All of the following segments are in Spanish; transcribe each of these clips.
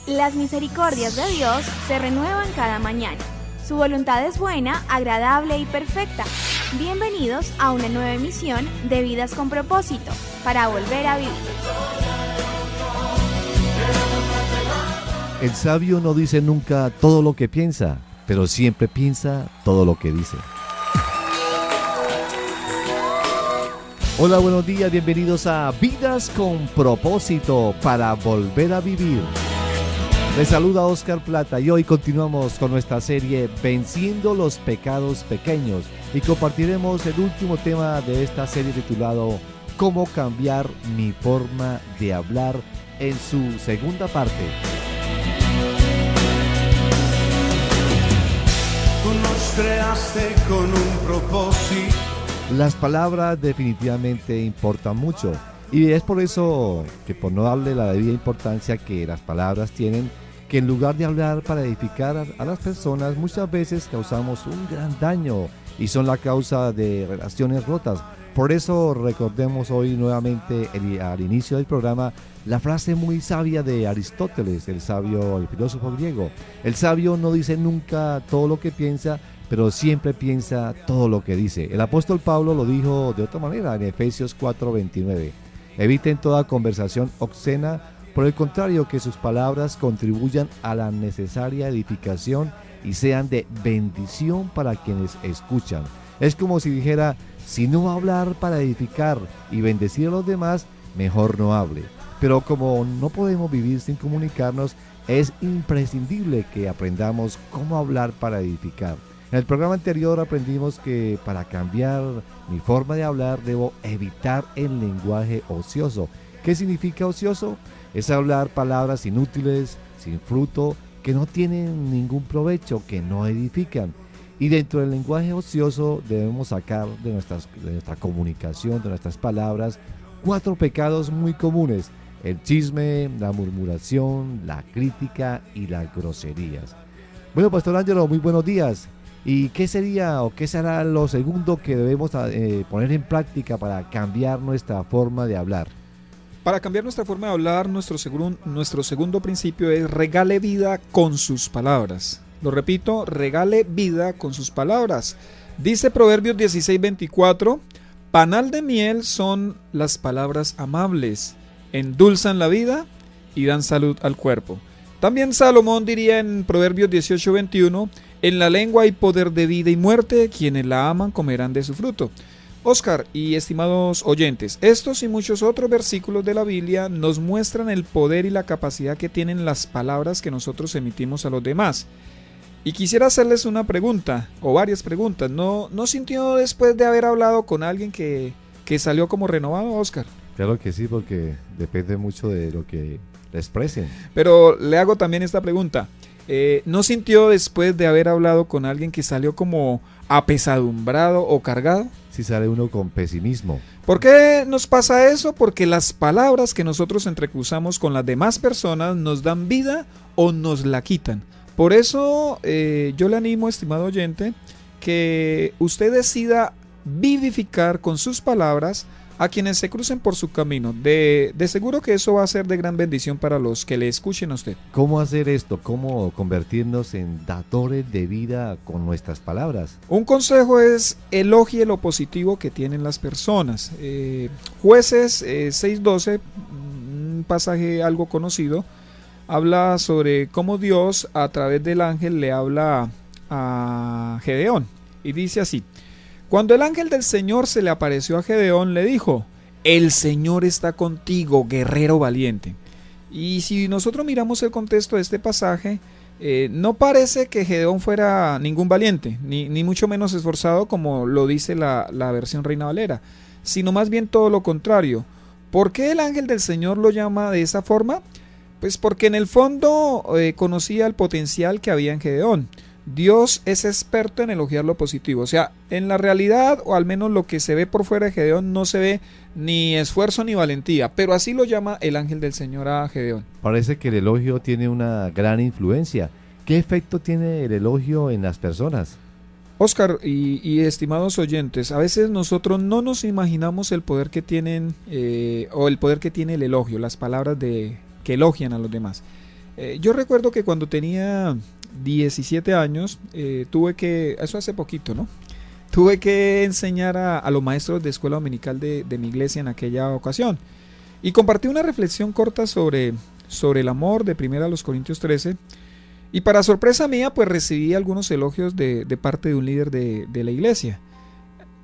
Las misericordias de Dios se renuevan cada mañana. Su voluntad es buena, agradable y perfecta. Bienvenidos a una nueva emisión de Vidas con Propósito, para volver a vivir. El sabio no dice nunca todo lo que piensa, pero siempre piensa todo lo que dice. Hola, buenos días, bienvenidos a Vidas con Propósito, para volver a vivir. Les saluda Oscar Plata y hoy continuamos con nuestra serie Venciendo los pecados pequeños y compartiremos el último tema de esta serie titulado Cómo cambiar mi forma de hablar, en su segunda parte. Tú nos creaste con un propósito. Las palabras definitivamente importan mucho y es por eso que, por no darle la debida importancia que las palabras tienen, que en lugar de hablar para edificar a las personas, muchas veces causamos un gran daño y son la causa de relaciones rotas. Por eso recordemos hoy nuevamente al inicio del programa la frase muy sabia de Aristóteles, el filósofo griego. El sabio no dice nunca todo lo que piensa, pero siempre piensa todo lo que dice. El apóstol Pablo lo dijo de otra manera en Efesios 4:29. Eviten toda conversación obscena, por el contrario, que sus palabras contribuyan a la necesaria edificación y sean de bendición para quienes escuchan. Es como si dijera, si no va a hablar para edificar y bendecir a los demás, mejor no hable. Pero como no podemos vivir sin comunicarnos, es imprescindible que aprendamos cómo hablar para edificar. En el programa anterior aprendimos que para cambiar mi forma de hablar debo evitar el lenguaje ocioso. ¿Qué significa ocioso? Es hablar palabras inútiles, sin fruto, que no tienen ningún provecho, que no edifican. Y dentro del lenguaje ocioso debemos sacar de nuestra comunicación, de nuestras palabras, 4 pecados muy comunes: el chisme, la murmuración, la crítica y las groserías. Bueno, Pastor Ángelo, muy buenos días. ¿Y qué sería o qué será lo segundo que debemos poner en práctica para cambiar nuestra forma de hablar? Para cambiar nuestra forma de hablar, nuestro segundo principio es regale vida con sus palabras. Lo repito, regale vida con sus palabras. Dice Proverbios 16:24, panal de miel son las palabras amables, endulzan la vida y dan salud al cuerpo. También Salomón diría en Proverbios 18:21, en la lengua hay poder de vida y muerte, quienes la aman comerán de su fruto. Oscar y estimados oyentes, estos y muchos otros versículos de la Biblia nos muestran el poder y la capacidad que tienen las palabras que nosotros emitimos a los demás. Y quisiera hacerles una pregunta, o varias preguntas. ¿No sintió después de haber hablado con alguien que salió como renovado, Oscar? Claro que sí, porque depende mucho de lo que le expresen. Pero le hago también esta pregunta. ¿No sintió después de haber hablado con alguien que salió como apesadumbrado o cargado? Si sale uno con pesimismo. ¿Por qué nos pasa eso? Porque las palabras que nosotros entrecruzamos con las demás personas nos dan vida o nos la quitan. Por eso yo le animo, estimado oyente, que usted decida vivificar con sus palabras a quienes se crucen por su camino. De seguro que eso va a ser de gran bendición para los que le escuchen a usted. ¿Cómo hacer esto? ¿Cómo convertirnos en dadores de vida con nuestras palabras? Un consejo es elogie lo positivo que tienen las personas. Jueces 6:12, un pasaje algo conocido, habla sobre cómo Dios a través del ángel le habla a Gedeón. Y dice así: cuando el ángel del Señor se le apareció a Gedeón, le dijo, el Señor está contigo, guerrero valiente. Y si nosotros miramos el contexto de este pasaje, no parece que Gedeón fuera ningún valiente, ni mucho menos esforzado como lo dice la versión Reina Valera, sino más bien todo lo contrario. ¿Por qué el ángel del Señor lo llama de esa forma? Pues porque en el fondo conocía el potencial que había en Gedeón. Dios es experto en elogiar lo positivo. O sea, en la realidad, o al menos lo que se ve por fuera de Gedeón, no se ve ni esfuerzo ni valentía, pero así lo llama el ángel del Señor a Gedeón. Parece que el elogio tiene una gran influencia. ¿Qué efecto tiene el elogio en las personas? Oscar y estimados oyentes, a veces nosotros no nos imaginamos el poder que tienen o el poder que tiene el elogio, las palabras que elogian a los demás. Yo recuerdo que cuando tenía 17 años, eso hace poquito, ¿no? Tuve que enseñar a los maestros de escuela dominical de mi iglesia en aquella ocasión. Y compartí una reflexión corta sobre el amor de 1 Corintios 13. Y para sorpresa mía, pues recibí algunos elogios de parte de un líder de la iglesia.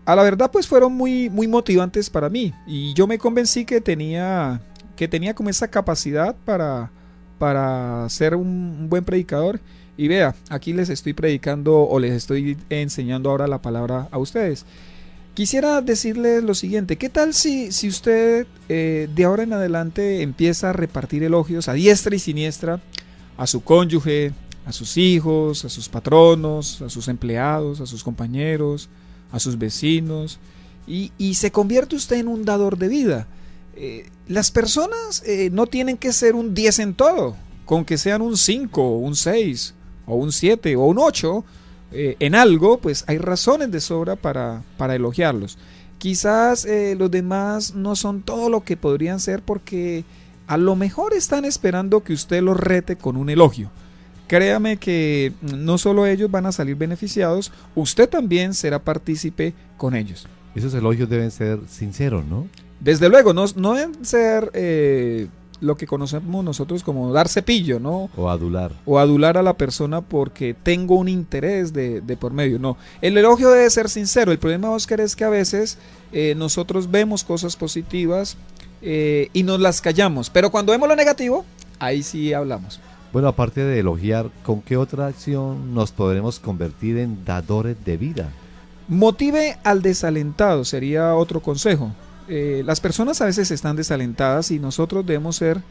A la verdad, pues fueron muy, muy motivantes para mí. Y yo me convencí que tenía como esa capacidad para ser un buen predicador. Y vea, aquí les estoy predicando o les estoy enseñando ahora la palabra a ustedes. Quisiera decirles lo siguiente: ¿qué tal si usted de ahora en adelante empieza a repartir elogios a diestra y siniestra a su cónyuge, a sus hijos, a sus patronos, a sus empleados, a sus compañeros, a sus vecinos, y se convierte usted en un dador de vida? Las personas no tienen que ser un 10 en todo, con que sean un 5, un 6, o un 7, o un 8 en algo, pues hay razones de sobra para elogiarlos. Quizás los demás no son todo lo que podrían ser, porque a lo mejor están esperando que usted los rete con un elogio. Créame que no solo ellos van a salir beneficiados, usted también será partícipe con ellos. Esos elogios deben ser sinceros, ¿no? Desde luego, no deben ser lo que conocemos nosotros como dar cepillo, ¿no? O adular. O adular a la persona porque tengo un interés de por medio. No, el elogio debe ser sincero. El problema, Oscar, es que a veces nosotros vemos cosas positivas y nos las callamos, pero cuando vemos lo negativo, ahí sí hablamos. Bueno, aparte de elogiar, ¿con qué otra acción nos podremos convertir en dadores de vida? Motive al desalentado sería otro consejo. Las personas a veces están desalentadas y nosotros debemos ser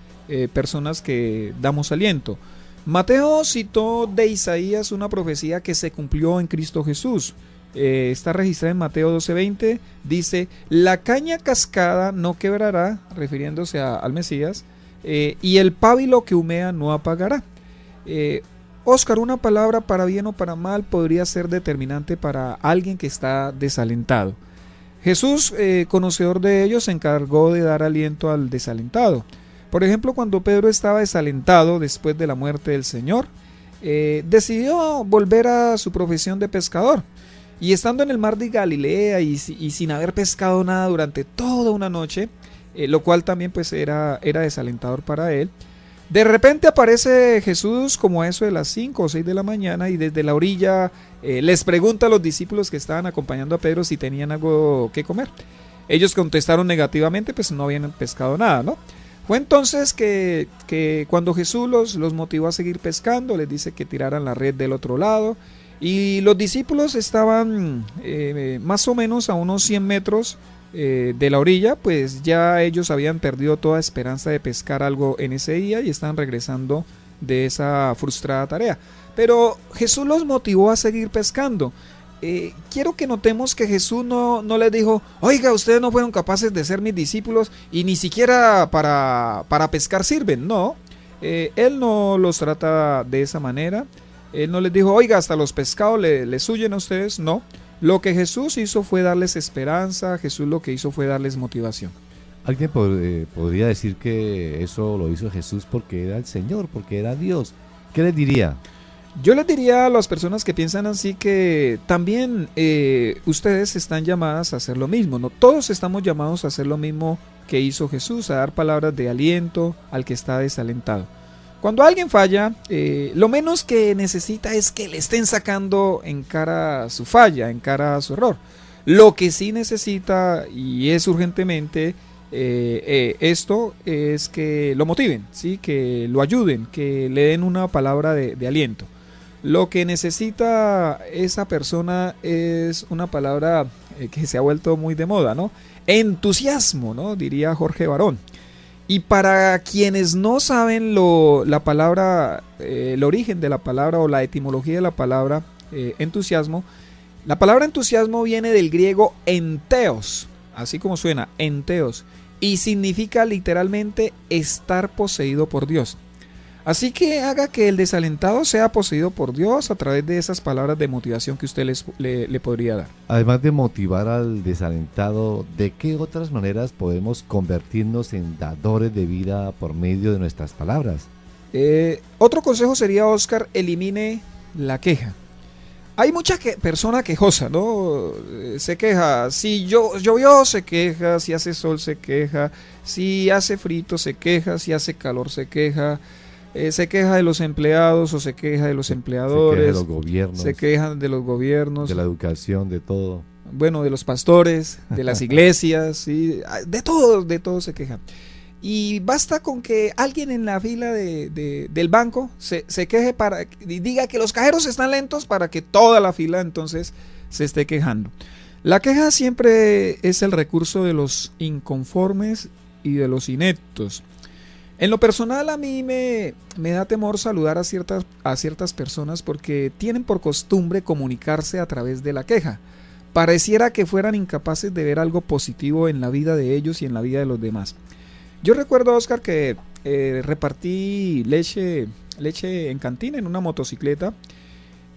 personas que damos aliento. Mateo citó de Isaías una profecía que se cumplió en Cristo Jesús. Está registrada en Mateo 12:20. Dice: la caña cascada no quebrará, refiriéndose al Mesías, y el pábilo que humea no apagará. Oscar, una palabra para bien o para mal podría ser determinante para alguien que está desalentado. Jesús, conocedor de ellos, se encargó de dar aliento al desalentado. Por ejemplo, cuando Pedro estaba desalentado después de la muerte del Señor, decidió volver a su profesión de pescador. Y estando en el mar de Galilea y sin haber pescado nada durante toda una noche, lo cual también pues era desalentador para él, de repente aparece Jesús como a eso de las 5 o 6 de la mañana y desde la orilla les pregunta a los discípulos que estaban acompañando a Pedro si tenían algo que comer. Ellos contestaron negativamente, pues no habían pescado nada, ¿no? Fue entonces que cuando Jesús los motivó a seguir pescando, les dice que tiraran la red del otro lado, y los discípulos estaban más o menos a unos 100 metros de la orilla, pues ya ellos habían perdido toda esperanza de pescar algo en ese día y estaban regresando de esa frustrada tarea. Pero Jesús los motivó a seguir pescando. Quiero que notemos que Jesús no les dijo: oiga, ustedes no fueron capaces de ser mis discípulos y ni siquiera para pescar sirven. No, Él no los trata de esa manera. Él no les dijo: oiga, hasta los pescados les huyen a ustedes. No. Lo que Jesús hizo fue darles esperanza. Jesús lo que hizo fue darles motivación. Alguien podría decir que eso lo hizo Jesús porque era el Señor, porque era Dios. ¿Qué les diría? Yo les diría a las personas que piensan así que también ustedes están llamadas a hacer lo mismo, ¿no? Todos estamos llamados a hacer lo mismo que hizo Jesús, a dar palabras de aliento al que está desalentado. Cuando alguien falla, lo menos que necesita es que le estén sacando en cara su falla, en cara su error. Lo que sí necesita, y es urgentemente, esto es que lo motiven, ¿sí? Que lo ayuden, que le den una palabra de aliento. Lo que necesita esa persona es una palabra que se ha vuelto muy de moda, ¿no? Entusiasmo, ¿no? Diría Jorge Barón. Y para quienes no saben la palabra, el origen de la palabra o la etimología de la palabra entusiasmo, la palabra entusiasmo viene del griego enteos, así como suena, enteos, y significa literalmente estar poseído por Dios. Así que haga que el desalentado sea poseído por Dios a través de esas palabras de motivación que usted le podría dar. Además de motivar al desalentado, ¿de qué otras maneras podemos convertirnos en dadores de vida por medio de nuestras palabras? Otro consejo sería, Oscar, elimine la queja. Hay mucha persona quejosa, ¿no? Se queja, si llovió se queja, si hace sol se queja, si hace frito se queja, si hace calor se queja de los empleados o se queja de los empleadores, se queja de los gobiernos, se quejan de los gobiernos, de la educación, de todo. Bueno, de los pastores, de las iglesias, ¿sí? De todo se quejan. Y basta con que alguien en la fila del banco se queje y diga que los cajeros están lentos para que toda la fila entonces se esté quejando. La queja siempre es el recurso de los inconformes y de los ineptos. En lo personal a mí me da temor saludar a ciertas personas porque tienen por costumbre comunicarse a través de la queja. Pareciera que fueran incapaces de ver algo positivo en la vida de ellos y en la vida de los demás. Yo recuerdo, Oscar, que repartí leche en cantina en una motocicleta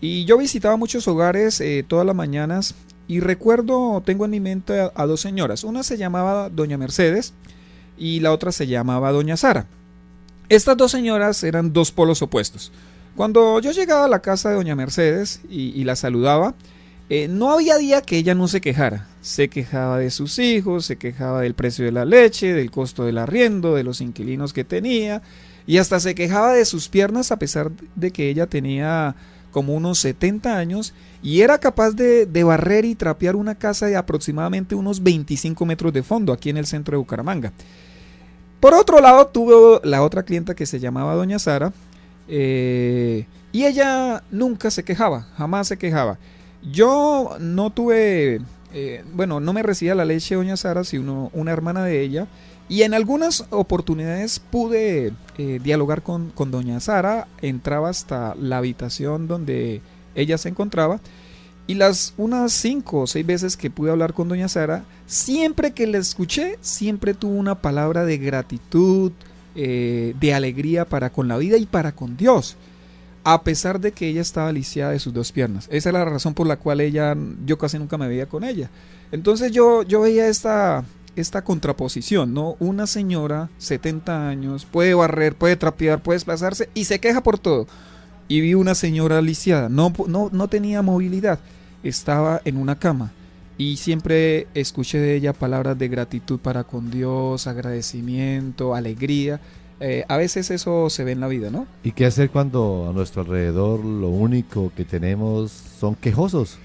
y yo visitaba muchos hogares todas las mañanas y tengo en mi mente a dos señoras. Una se llamaba Doña Mercedes y la otra se llamaba Doña Sara. Estas dos señoras eran dos polos opuestos. Cuando yo llegaba a la casa de Doña Mercedes y la saludaba, no había día que ella no se quejara. Se quejaba de sus hijos, se quejaba del precio de la leche, del costo del arriendo, de los inquilinos que tenía y hasta se quejaba de sus piernas a pesar de que ella tenía como unos 70 años y era capaz de barrer y trapear una casa de aproximadamente unos 25 metros de fondo aquí en el centro de Bucaramanga. Por otro lado tuve la otra clienta que se llamaba Doña Sara y ella nunca se quejaba, jamás se quejaba. Yo no tuve, no me recibía la leche Doña Sara, sino una hermana de ella. Y en algunas oportunidades pude dialogar con Doña Sara. Entraba hasta la habitación donde ella se encontraba. Y unas 5 o 6 veces que pude hablar con Doña Sara, siempre que la escuché, siempre tuvo una palabra de gratitud, de alegría para con la vida y para con Dios. A pesar de que ella estaba lisiada de sus 2 piernas. Esa es la razón por la cual yo casi nunca me veía con ella. Entonces yo veía esta contraposición, ¿no? Una señora, 70 años, puede barrer, puede trapear, puede desplazarse y se queja por todo. Y vi una señora lisiada, no tenía movilidad, estaba en una cama. Y siempre escuché de ella palabras de gratitud para con Dios, agradecimiento, alegría. A veces eso se ve en la vida, ¿no? ¿Y qué hacer cuando a nuestro alrededor lo único que tenemos son quejosos?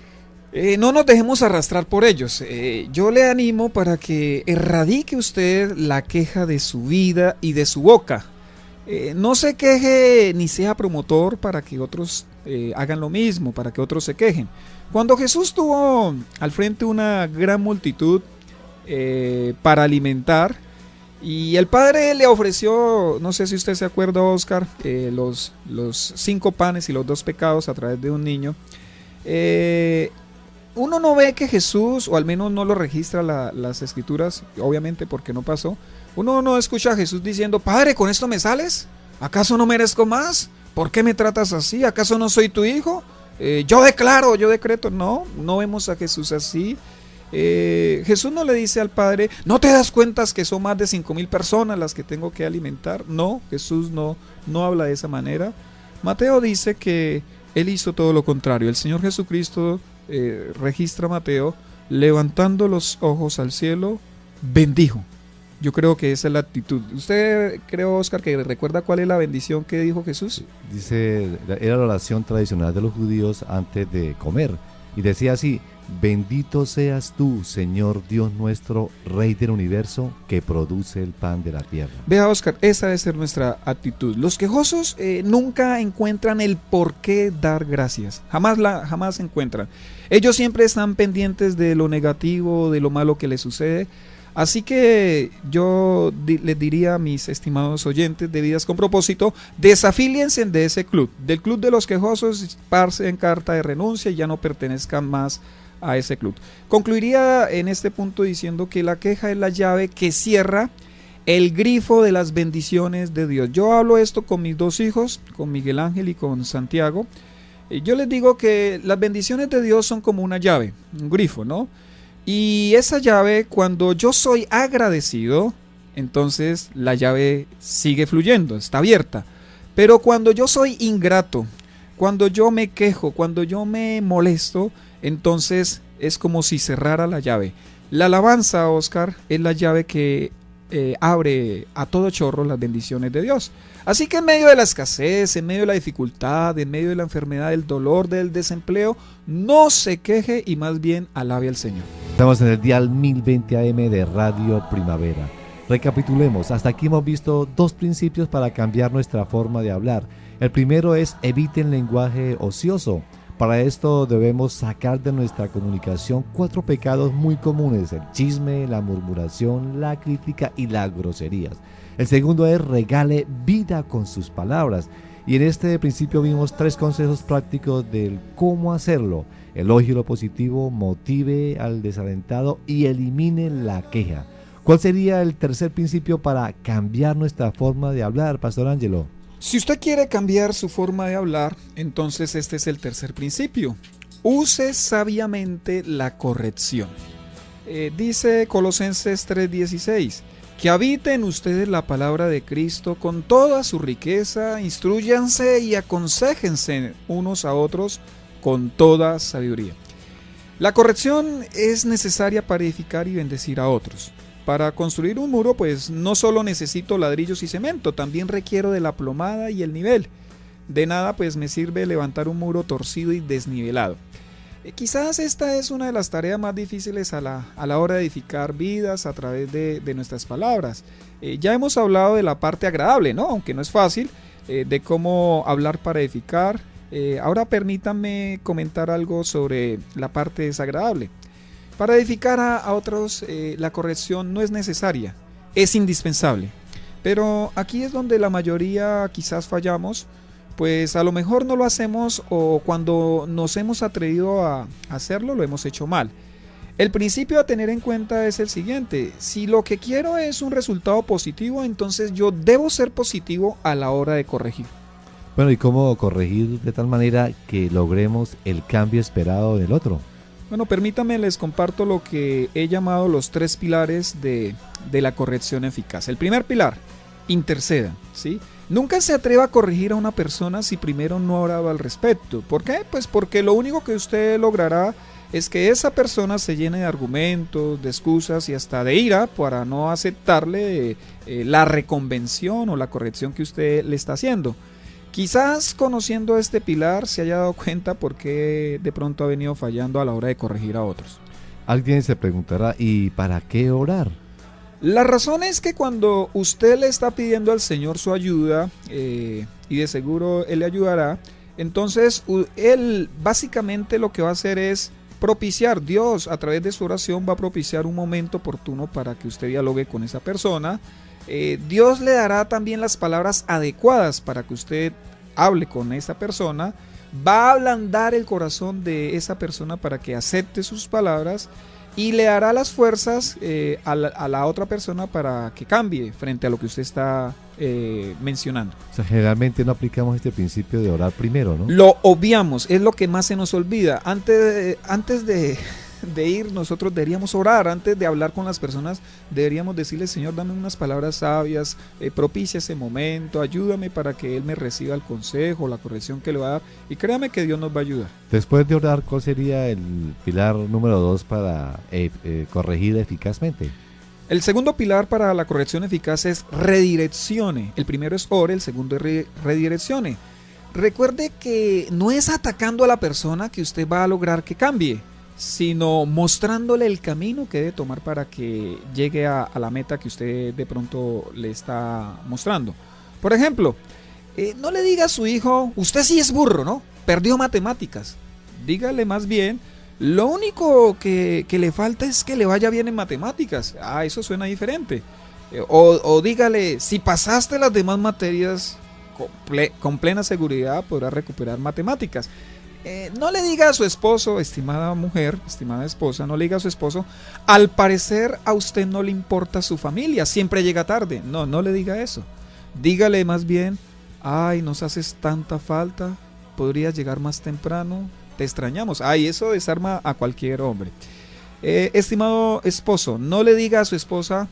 No nos dejemos arrastrar por ellos. Yo le animo para que erradique usted la queja de su vida y de su boca. No se queje ni sea promotor para que otros hagan lo mismo, para que otros se quejen. Cuando Jesús tuvo al frente una gran multitud para alimentar, y el padre le ofreció, no sé si usted se acuerda, Oscar, los 5 panes y los 2 pecados a través de un niño. Uno no ve que Jesús, o al menos no lo registra las escrituras, obviamente porque no pasó. Uno no escucha a Jesús diciendo: Padre, ¿con esto me sales? ¿Acaso no merezco más? ¿Por qué me tratas así? ¿Acaso no soy tu hijo? Yo decreto. No vemos a Jesús así. Jesús no le dice al Padre: ¿no te das cuenta que son más de 5,000 personas las que tengo que alimentar? No, Jesús no habla de esa manera. Mateo dice que Él hizo todo lo contrario. El Señor Jesucristo, registra Mateo, levantando los ojos al cielo, bendijo. Yo creo que esa es la actitud. ¿Usted creo, Oscar, que recuerda cuál es la bendición que dijo Jesús? Dice, era la oración tradicional de los judíos antes de comer. Y decía así: bendito seas tú, Señor Dios nuestro, Rey del universo, que produce el pan de la tierra. Vea, Oscar, esa debe ser nuestra actitud. Los quejosos nunca encuentran el por qué dar gracias. Jamás encuentran. Ellos siempre están pendientes de lo negativo, de lo malo que les sucede. Así que yo les diría a mis estimados oyentes de Vidas con Propósito: desafíliense de ese club, del club de los quejosos, pasen carta de renuncia y ya no pertenezcan más a ese club. Concluiría en este punto diciendo que la queja es la llave que cierra el grifo de las bendiciones de Dios. Yo hablo esto con mis 2 hijos, con Miguel Ángel y con Santiago. Yo les digo que las bendiciones de Dios son como una llave, un grifo, ¿no? Y esa llave, cuando yo soy agradecido, entonces la llave sigue fluyendo, está abierta. Pero cuando yo soy ingrato, cuando yo me quejo, cuando yo me molesto, entonces es como si cerrara la llave. La alabanza, Oscar, es la llave que abre a todo chorro las bendiciones de Dios. Así que en medio de la escasez, en medio de la dificultad, en medio de la enfermedad, del dolor, del desempleo, no se queje y más bien alabe al Señor. Estamos en el dial 1020 AM de Radio Primavera. Recapitulemos, hasta aquí hemos visto 2 principios para cambiar nuestra forma de hablar. El primero es eviten lenguaje ocioso. Para esto debemos sacar de nuestra comunicación 4 pecados muy comunes: el chisme, la murmuración, la crítica y las groserías. El segundo es regale vida con sus palabras. Y en este principio vimos 3 consejos prácticos del cómo hacerlo: elogie lo positivo, motive al desalentado y elimine la queja. ¿Cuál sería el tercer principio para cambiar nuestra forma de hablar, Pastor Ángelo? Si usted quiere cambiar su forma de hablar, entonces este es el tercer principio. Use sabiamente la corrección. Dice Colosenses 3:16, que habite en ustedes la palabra de Cristo con toda su riqueza, instrúyanse y aconséjense unos a otros con toda sabiduría. La corrección es necesaria para edificar y bendecir a otros. Para construir un muro, pues no solo necesito ladrillos y cemento, también requiero de la plomada y el nivel. De nada pues me sirve levantar un muro torcido y desnivelado. Quizás esta es una de las tareas más difíciles a la hora de edificar vidas a través de nuestras palabras. Ya hemos hablado de la parte agradable, ¿no? Aunque no es fácil, de cómo hablar para edificar. Ahora permítanme comentar algo sobre la parte desagradable. Para edificar a otros, la corrección no es necesaria, es indispensable. Pero aquí es donde la mayoría quizás fallamos, pues a lo mejor no lo hacemos, o cuando nos hemos atrevido a hacerlo lo hemos hecho mal. El principio a tener en cuenta es el siguiente: si lo que quiero es un resultado positivo, entonces yo debo ser positivo a la hora de corregir. Bueno, ¿y cómo corregir de tal manera que logremos el cambio esperado del otro? Bueno, permítame, les comparto lo que he llamado los 3 pilares de la corrección eficaz. El primer pilar: interceda, ¿sí? Nunca se atreva a corregir a una persona si primero no ha orado al respecto. ¿Por qué? Pues porque lo único que usted logrará es que esa persona se llene de argumentos, de excusas y hasta de ira para no aceptarle la reconvención o la corrección que usted le está haciendo. Quizás conociendo este pilar se haya dado cuenta por qué de pronto ha venido fallando a la hora de corregir a otros. Alguien se preguntará, ¿y para qué orar? La razón es que cuando usted le está pidiendo al Señor su ayuda, y de seguro Él le ayudará, entonces Él básicamente lo que va a hacer es propiciar. Dios a través de su oración va a propiciar un momento oportuno para que usted dialogue con esa persona. Dios le dará también las palabras adecuadas para que usted hable con esa persona. Va a ablandar el corazón de esa persona para que acepte sus palabras y le dará las fuerzas a la otra persona para que cambie frente a lo que usted está mencionando. O sea, generalmente no aplicamos este principio de orar primero, ¿no? Lo obviamos, es lo que más se nos olvida. Antes de ir, nosotros deberíamos orar. Antes de hablar con las personas, deberíamos decirle: Señor, dame unas palabras sabias, propicia ese momento, ayúdame para que Él me reciba el consejo, la corrección que le va a dar, y créame que Dios nos va a ayudar. Después de orar, ¿cuál sería el pilar número 2 para corregir eficazmente? El segundo pilar para la corrección eficaz es redireccione. El primero es ore, el segundo es redireccione. Recuerde que no es atacando a la persona que usted va a lograr que cambie, sino mostrándole el camino que debe tomar para que llegue a la meta que usted de pronto le está mostrando. Por ejemplo, no le diga a su hijo: usted sí es burro, ¿no? Perdió matemáticas. Dígale más bien: lo único que le falta es que le vaya bien en matemáticas. Eso suena diferente. O dígale: si pasaste las demás materias, con plena seguridad podrá recuperar matemáticas. No le diga a su esposo: estimada mujer, estimada esposa, no le diga a su esposo: al parecer a usted no le importa su familia, siempre llega tarde. No le diga eso. Dígale más bien: ay, nos haces tanta falta, podrías llegar más temprano, te extrañamos. Eso desarma a cualquier hombre. Estimado esposo, no le diga a su esposa: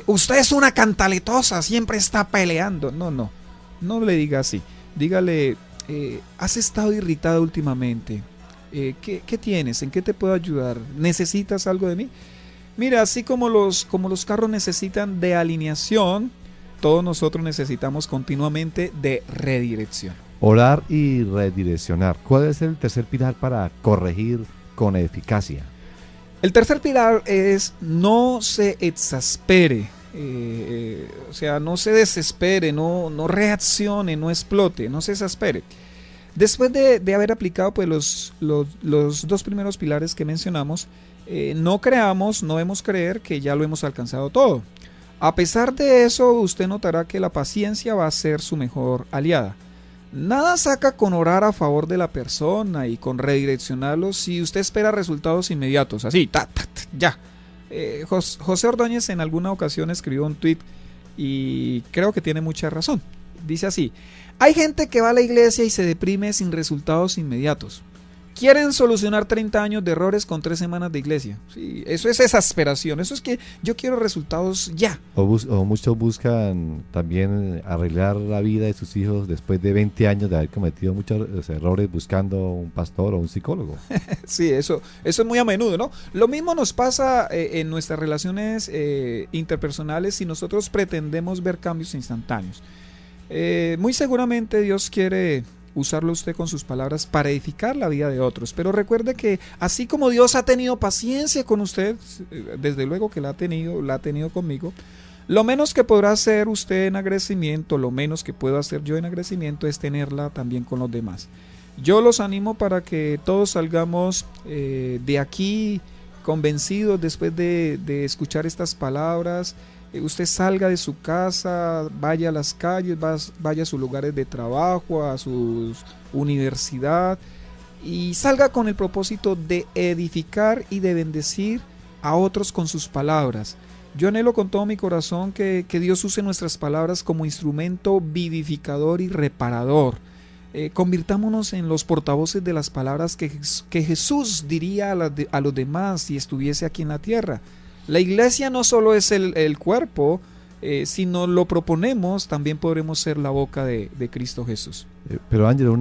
usted es una cantaletosa, siempre está peleando. No. No le diga así. Dígale, ¿has estado irritada últimamente? ¿Qué tienes? ¿En qué te puedo ayudar? ¿Necesitas algo de mí? Mira, así como los carros necesitan de alineación, todos nosotros necesitamos continuamente de redirección. Orar y redireccionar. ¿Cuál es el tercer pilar para corregir con eficacia? El tercer pilar es no se exaspere, o sea, no se desespere, no reaccione, no explote, no se exaspere. Después de haber aplicado pues, los dos primeros pilares que mencionamos, no debemos creer que ya lo hemos alcanzado todo. A pesar de eso, usted notará que la paciencia va a ser su mejor aliada. Nada saca con orar a favor de la persona y con redireccionarlo si usted espera resultados inmediatos, así, ya. José Ordóñez en alguna ocasión escribió un tweet y creo que tiene mucha razón. Dice así: hay gente que va a la iglesia y se deprime sin resultados inmediatos. Quieren solucionar 30 años de errores con 3 semanas de iglesia. Sí, eso es exasperación. Eso es que yo quiero resultados ya. O muchos buscan también arreglar la vida de sus hijos después de 20 años de haber cometido muchos errores buscando un pastor o un psicólogo. Sí, eso es muy a menudo, ¿no? Lo mismo nos pasa en nuestras relaciones interpersonales si nosotros pretendemos ver cambios instantáneos. Muy seguramente Dios quiere usarlo usted con sus palabras para edificar la vida de otros, pero recuerde que así como Dios ha tenido paciencia con usted, desde luego que la ha tenido conmigo, lo menos que podrá hacer usted en agradecimiento, lo menos que puedo hacer yo en agradecimiento es tenerla también con los demás. Yo los animo para que todos salgamos de aquí convencidos después de escuchar estas palabras. Usted salga de su casa, vaya a las calles, vaya a sus lugares de trabajo, a su universidad y salga con el propósito de edificar y de bendecir a otros con sus palabras. Yo anhelo con todo mi corazón que Dios use nuestras palabras como instrumento vivificador y reparador. Convirtámonos en los portavoces de las palabras que Jesús diría a los demás si estuviese aquí en la tierra. La iglesia no solo es el cuerpo, si nos lo proponemos, también podremos ser la boca de Cristo Jesús. Pero Ángelo,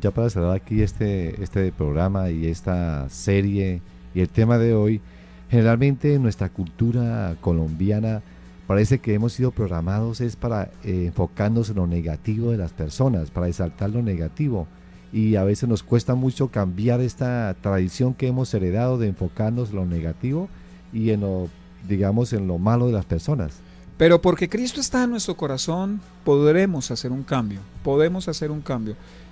ya para cerrar aquí este programa y esta serie y el tema de hoy, generalmente en nuestra cultura colombiana parece que hemos sido programados es para enfocarnos en lo negativo de las personas, para exaltar lo negativo. Y a veces nos cuesta mucho cambiar esta tradición que hemos heredado de enfocarnos en lo negativo y en lo malo de las personas. Pero porque Cristo está en nuestro corazón, podemos hacer un cambio.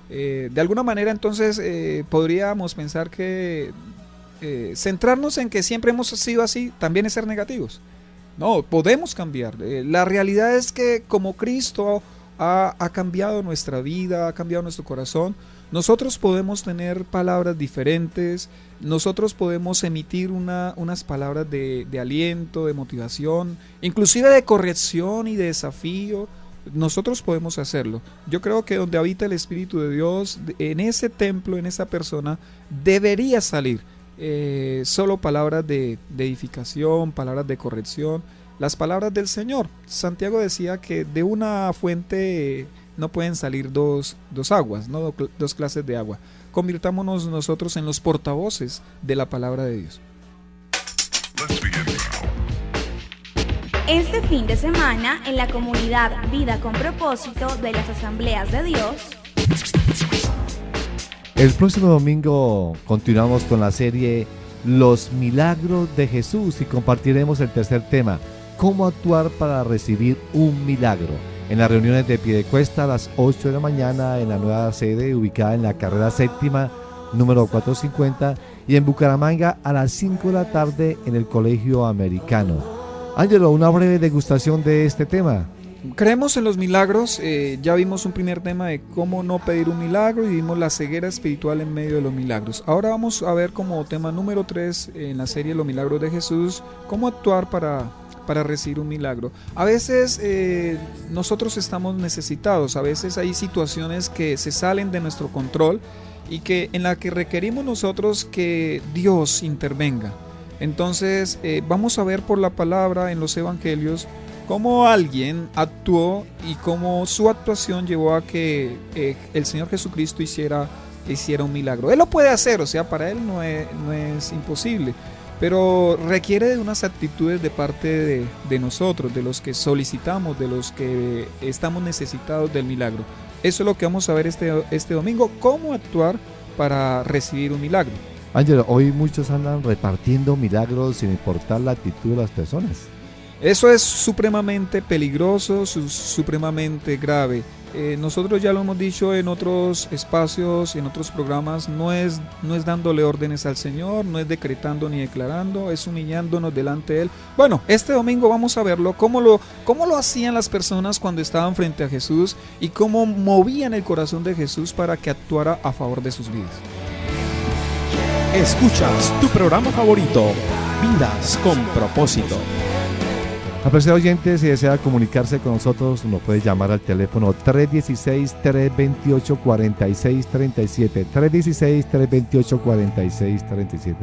De alguna manera, entonces, podríamos pensar que centrarnos en que siempre hemos sido así, también es ser negativos. No, podemos cambiar. La realidad es que como Cristo ha cambiado nuestra vida, ha cambiado nuestro corazón, nosotros podemos tener palabras diferentes, nosotros podemos emitir unas palabras de aliento, de motivación, inclusive de corrección y de desafío. Nosotros podemos hacerlo. Yo creo que donde habita el Espíritu de Dios, en ese templo, en esa persona, debería salir solo palabras de edificación, palabras de corrección, las palabras del Señor. Santiago decía que de una fuente no pueden salir dos aguas, ¿no? Dos clases de agua. Convirtámonos nosotros en los portavoces de la palabra de Dios. Este fin de semana, en la comunidad Vida con Propósito de las Asambleas de Dios. El próximo domingo continuamos con la serie Los Milagros de Jesús y compartiremos el tercer tema, cómo actuar para recibir un milagro. En las reuniones de Piedecuesta a las 8 de la mañana en la nueva sede ubicada en la carrera séptima, número 450, y en Bucaramanga a las 5 de la tarde en el Colegio Americano. Ángelo, una breve degustación de este tema. Creemos en los milagros. Ya vimos un primer tema de cómo no pedir un milagro y vimos la ceguera espiritual en medio de los milagros. Ahora vamos a ver como tema número 3 en la serie Los Milagros de Jesús, cómo actuar para recibir un milagro. A veces nosotros estamos necesitados, a veces hay situaciones que se salen de nuestro control y en la que requerimos nosotros que Dios intervenga. Entonces vamos a ver por la palabra en los evangelios cómo alguien actuó y cómo su actuación llevó a que el Señor Jesucristo hiciera un milagro. Él lo puede hacer, o sea, para Él no es imposible, pero requiere de unas actitudes de parte de nosotros, de los que solicitamos, de los que estamos necesitados del milagro. Eso es lo que vamos a ver este domingo, cómo actuar para recibir un milagro. Ángelo, hoy muchos andan repartiendo milagros sin importar la actitud de las personas. Eso es supremamente peligroso, supremamente grave. Nosotros ya lo hemos dicho en otros espacios, en otros programas, no es dándole órdenes al Señor, no es decretando ni declarando, es humillándonos delante de Él. Bueno, este domingo vamos a verlo, cómo lo hacían las personas cuando estaban frente a Jesús y cómo movían el corazón de Jesús para que actuara a favor de sus vidas. Escuchas tu programa favorito, Vidas con Propósito. Apreciado oyente, si desea comunicarse con nosotros, nos puede llamar al teléfono 316-328-4637, 316-328-4637.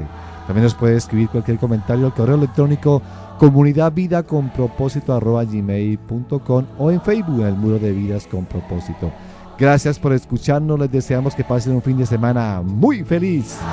También nos puede escribir cualquier comentario al correo electrónico comunidadvidaconpropósito@gmail.com o en Facebook en el muro de Vidas con Propósito. Gracias por escucharnos, les deseamos que pasen un fin de semana muy feliz.